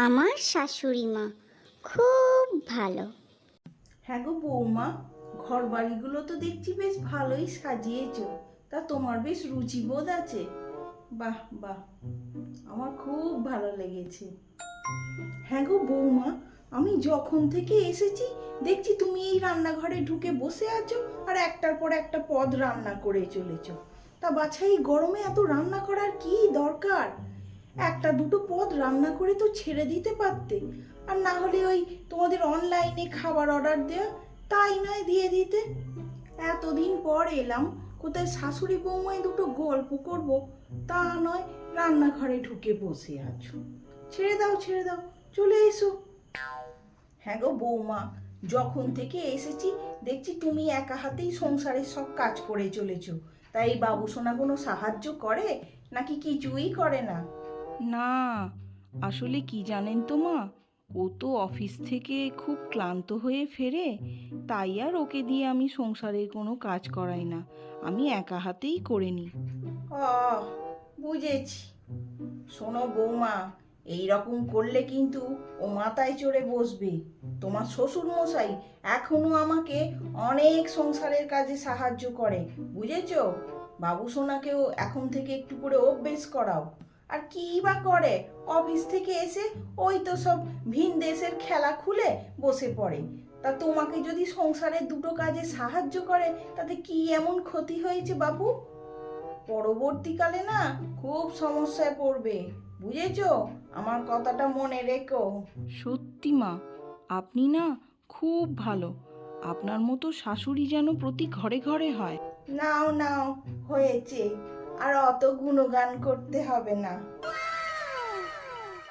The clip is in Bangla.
আমার শাশুড়ি মা খুব ভালো। হ্যাঁ গো বৌমা, ঘর বাড়িগুলো তো দেখছি বেশ ভালোই সাজিয়েছো। তা তোমার বেশ রুচিবোধ আছে। বাহ বাহ, আমার খুব ভালো লেগেছে। হ্যাঁ গো বৌমা, আমি যখন থেকে এসেছি দেখছি তুমি এই রান্নাঘরে ঢুকে বসে আছো আর একটার পর একটা পদ রান্না করে চলেছো। তা বাছা, এই গরমে এত রান্না করার কি দরকার? একটা দুটো পদ রান্না করে তো ছেড়ে দিতে পারতে। আর না হলে ওই তোমাদের অনলাইনে খাবার অর্ডার দেওয়া, তাই নয় দিয়ে দিতে। এতদিন পর এলাম, কোথায় শাশুড়ি বৌমায় দুটো গল্প করব, তা নয় রান্নাঘরে ঢুকে বসে আছো। ছেড়ে দাও ছেড়ে দাও, চলে এসো। হ্যাঁ গো বৌমা, যখন থেকে এসেছি দেখছি তুমি একা হাতেই সংসারের সব কাজ করে চলেছো। তাই বাবু সোনা কোনো সাহায্য করে নাকি কিছুই করে না? না, আসলে কি জানেন তো মা, ও তো অফিস থেকে খুব ক্লান্ত হয়ে ফেরে, তাই আর ওকে দিয়ে আমি সংসারের কোনো কাজ করাই না, আমি একা হাতেই করে নিই। ও, বুঝেছি। শোনো বৌমা, এই রকম করলে কিন্তু ও মাথায় চড়ে বসবে। তোমার শ্বশুর মশাই এখনো আমাকে অনেক সংসারের কাজে সাহায্য করে, বুঝেছো? বাবু সোনাকেও এখন থেকে একটু করে অভ্যেস করাও। আর কি বা করে, অফিস থেকে এসে ওই তো সব ভিন দেশের খেলা খুলে বসে পড়ে। তা তোমাকে যদি সংসারের দুটো কাজে সাহায্য করে, তাতে কি এমন ক্ষতি হয়েছে বাবু? পরবর্তীকালে না খুব সমস্যায় পড়বে, বুঝেছো? আমার কথাটা মনে রেখো। সত্যি মা, আপনি না খুব ভালো। আপনার মতো শাশুড়ি যেন প্রতি ঘরে ঘরে হয়। নাও নাও, হয়েছে, আর অত গুণগান করতে হবে না।